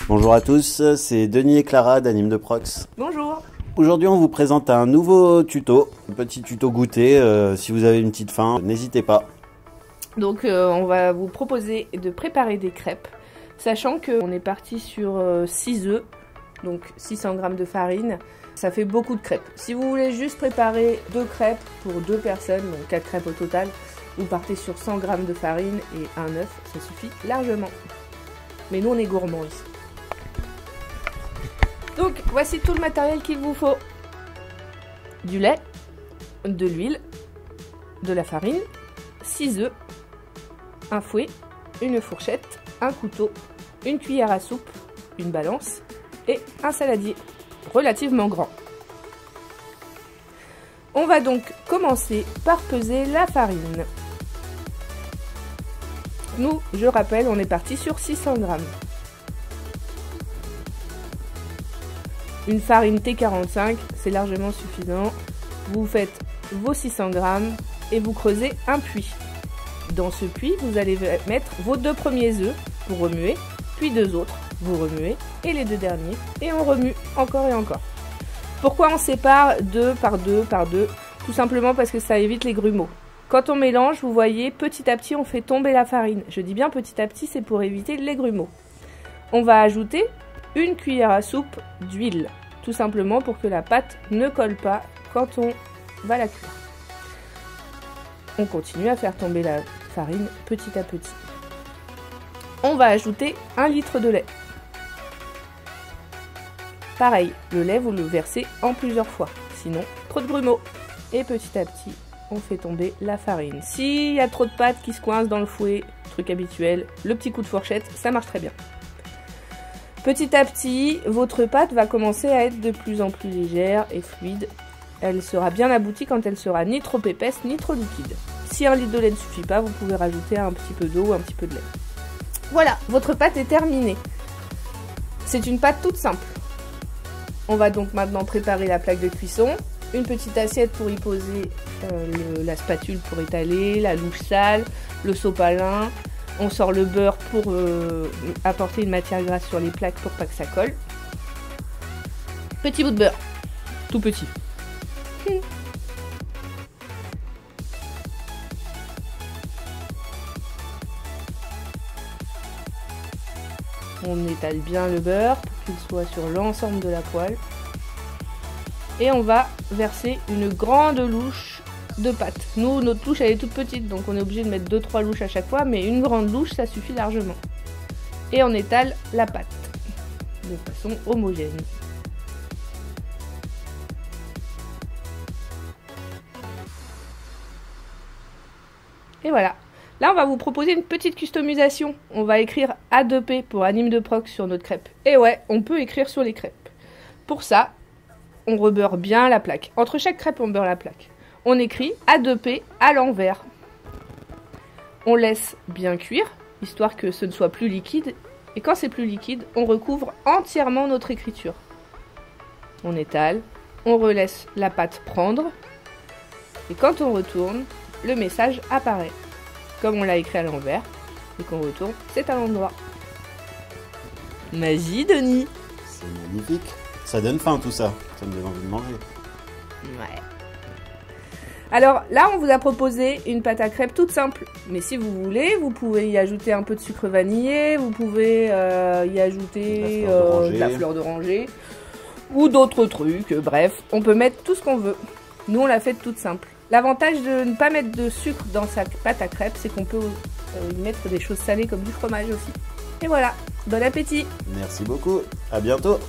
Bonjour à tous, c'est Denis et Clara d'Anime de Prox. Bonjour. Aujourd'hui on vous présente un nouveau tuto, un petit tuto goûter. Si vous avez une petite faim, n'hésitez pas. Donc on va vous proposer de préparer des crêpes, sachant qu'on est parti sur 6 œufs, donc 600 g de farine. Ça fait beaucoup de crêpes. Si vous voulez juste préparer 2 crêpes pour 2 personnes, donc 4 crêpes au total, vous partez sur 100 g de farine et un œuf, ça suffit largement. Mais nous on est gourmands ici. Donc voici tout le matériel qu'il vous faut. Du lait, de l'huile, de la farine, 6 œufs, un fouet, une fourchette, un couteau, une cuillère à soupe, une balance et un saladier relativement grand. On va donc commencer par peser la farine. Nous, je rappelle, on est parti sur 600 g. Une farine T45, c'est largement suffisant. Vous faites vos 600 g et vous creusez un puits. Dans ce puits, vous allez mettre vos 2 premiers œufs pour remuer, puis 2 autres, vous remuez, et les 2 derniers, et on remue encore et encore. Pourquoi on sépare 2 par 2 par 2? Tout simplement parce que ça évite les grumeaux. Quand on mélange, vous voyez, petit à petit, on fait tomber la farine. Je dis bien petit à petit, c'est pour éviter les grumeaux. On va ajouter une cuillère à soupe d'huile, tout simplement pour que la pâte ne colle pas quand on va la cuire. On continue à faire tomber la farine petit à petit. On va ajouter 1 litre de lait. Pareil, le lait vous le versez en plusieurs fois, sinon trop de grumeaux. Et petit à petit, on fait tomber la farine. S'il y a trop de pâte qui se coince dans le fouet, truc habituel, le petit coup de fourchette, ça marche très bien. Petit à petit, votre pâte va commencer à être de plus en plus légère et fluide. Elle sera bien aboutie quand elle sera ni trop épaisse ni trop liquide. Si 1 litre de lait ne suffit pas, vous pouvez rajouter un petit peu d'eau ou un petit peu de lait. Voilà, votre pâte est terminée. C'est une pâte toute simple. On va donc maintenant préparer la plaque de cuisson. Une petite assiette pour y poser la spatule pour étaler, la louche sale, le sopalin. On sort le beurre pour apporter une matière grasse sur les plaques pour pas que ça colle. Petit bout de beurre, tout petit. On étale bien le beurre pour qu'il soit sur l'ensemble de la poêle. Et on va verser une grande louche de pâte. Nous, notre louche elle est toute petite, donc on est obligé de mettre 2-3 louches à chaque fois, mais une grande louche ça suffit largement. Et on étale la pâte de façon homogène. Et voilà. Là, on va vous proposer une petite customisation. On va écrire A2P pour Anime de Prox sur notre crêpe. Et ouais, on peut écrire sur les crêpes. Pour ça, on rebeurre bien la plaque. Entre chaque crêpe, on beurre la plaque. On écrit A2P à l'envers. On laisse bien cuire, histoire que ce ne soit plus liquide. Et quand c'est plus liquide, on recouvre entièrement notre écriture. On étale, on relaisse la pâte prendre. Et quand on retourne, le message apparaît. Comme on l'a écrit à l'envers, et qu'on retourne, c'est à l'endroit. Magie, Denis! C'est magnifique. Ça donne faim tout ça. Ça me donne envie de manger. Ouais. Alors là, on vous a proposé une pâte à crêpes toute simple. Mais si vous voulez, vous pouvez y ajouter un peu de sucre vanillé, vous pouvez y ajouter de la fleur d'oranger ou d'autres trucs. Bref, on peut mettre tout ce qu'on veut. Nous, on l'a fait toute simple. L'avantage de ne pas mettre de sucre dans sa pâte à crêpes, c'est qu'on peut y mettre des choses salées comme du fromage aussi. Et voilà, bon appétit! Merci beaucoup, à bientôt!